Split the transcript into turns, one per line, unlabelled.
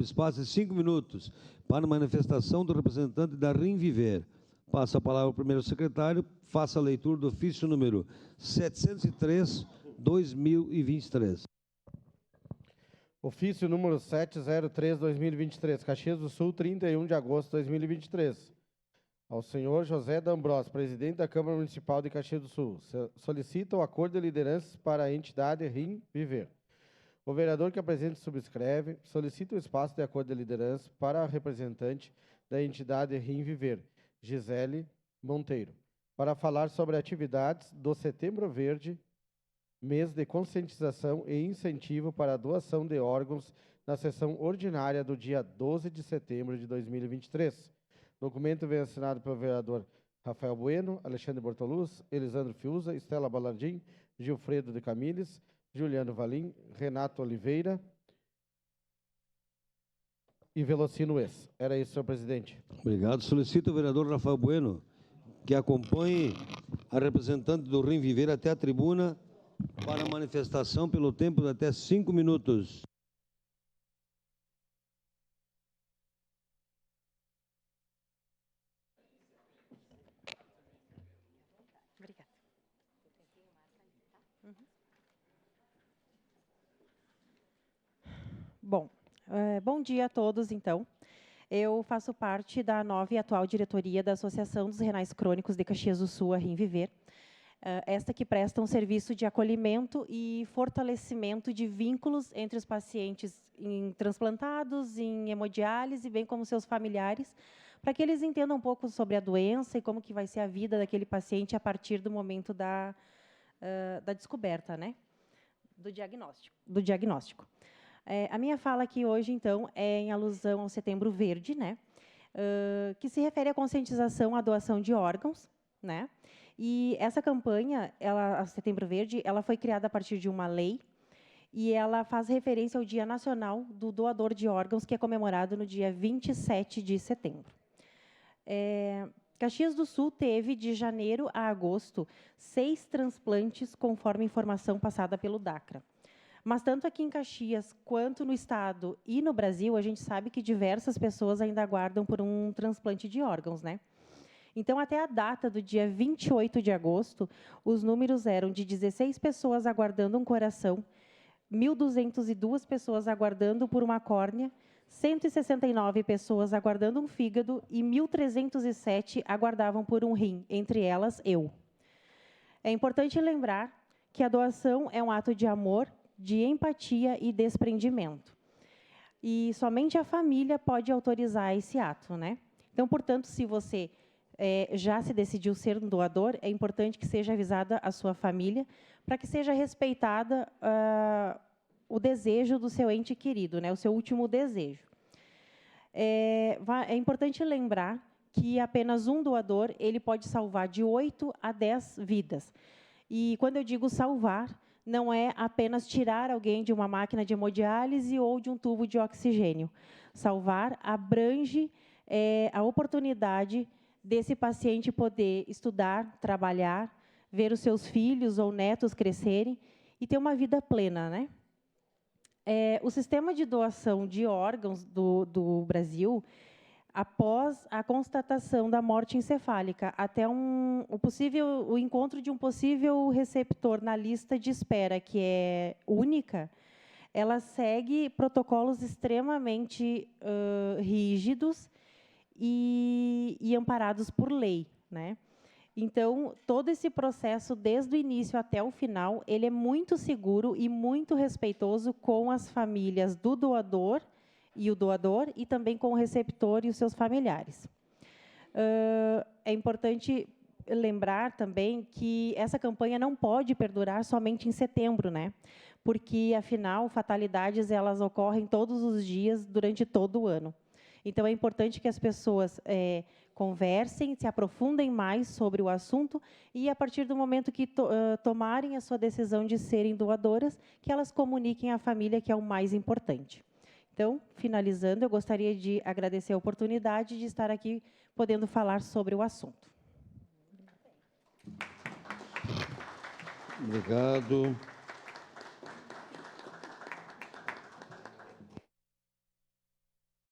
Espaço de 5 minutos para a manifestação do representante da RIM Viver. Passa a palavra ao primeiro secretário, faça a leitura do ofício número 703/2023.
Ofício número 703/2023, Caxias do Sul, 31 de agosto de 2023. Ao senhor José D'Ambrós, presidente da Câmara Municipal de Caxias do Sul, solicita o acordo de lideranças para a entidade RIM Viver. O vereador que apresenta e subscreve solicita o espaço de acordo de liderança para a representante da entidade RIM Viver, Gisele Monteiro, para falar sobre atividades do Setembro Verde, mês de conscientização e incentivo para a doação de órgãos na sessão ordinária do dia 12 de setembro de 2023. O documento vem assinado pelo vereador Rafael Bueno, Alexandre Bortoluz, Elisandro Fiuza, Estela Balardim, Gilfredo de Camilles, Juliano Valim, Renato Oliveira e Velocino Ex. Era isso, senhor presidente.
Obrigado. Solicito o vereador Rafael Bueno que acompanhe a representante do RIM Viver até a tribuna para a manifestação pelo tempo de até 5 minutos.
Obrigada. Bom dia a todos, então. Eu faço parte da nova e atual diretoria da Associação dos Renais Crônicos de Caxias do Sul, a RIM Viver. Esta que presta um serviço de acolhimento e fortalecimento de vínculos entre os pacientes transplantados, em hemodiálise, bem como seus familiares, para que eles entendam um pouco sobre a doença e como que vai ser a vida daquele paciente a partir do momento da descoberta, né? Do diagnóstico. A minha fala aqui hoje, então, é em alusão ao Setembro Verde, né? Que se refere à conscientização à doação de órgãos, né? E essa campanha, a Setembro Verde, ela foi criada a partir de uma lei e ela faz referência ao Dia Nacional do Doador de Órgãos, que é comemorado no dia 27 de setembro. Caxias do Sul teve, de janeiro a agosto, 6 transplantes, conforme informação passada pelo DACRA. Mas, tanto aqui em Caxias, quanto no Estado e no Brasil, a gente sabe que diversas pessoas ainda aguardam por um transplante de órgãos, né? Então, até a data do dia 28 de agosto, os números eram de 16 pessoas aguardando um coração, 1.202 pessoas aguardando por uma córnea, 169 pessoas aguardando um fígado e 1.307 aguardavam por um rim, entre elas eu. É importante lembrar que a doação é um ato de amor, de empatia e desprendimento. E somente a família pode autorizar esse ato, né? Então, portanto, se você já se decidiu ser um doador, é importante que seja avisada a sua família, para que seja respeitada o desejo do seu ente querido, né? O seu último desejo. É importante lembrar que apenas um doador ele pode salvar de 8 a 10 vidas. E, quando eu digo salvar, não é apenas tirar alguém de uma máquina de hemodiálise ou de um tubo de oxigênio. Salvar abrange a oportunidade desse paciente poder estudar, trabalhar, ver os seus filhos ou netos crescerem e ter uma vida plena, né? O sistema de doação de órgãos do Brasil, após a constatação da morte encefálica, até o encontro de um possível receptor na lista de espera, que é única, ela segue protocolos extremamente rígidos e amparados por lei, né? Então, todo esse processo, desde o início até o final, ele é muito seguro e muito respeitoso com as famílias do doador e também com o receptor e os seus familiares. É importante lembrar também que essa campanha não pode perdurar somente em setembro, né? Porque, afinal, fatalidades elas ocorrem todos os dias, durante todo o ano. Então, é importante que as pessoas conversem, se aprofundem mais sobre o assunto e, a partir do momento que tomarem a sua decisão de serem doadoras, que elas comuniquem à família, que é o mais importante. Então, finalizando, eu gostaria de agradecer a oportunidade de estar aqui podendo falar sobre o assunto.
Obrigado.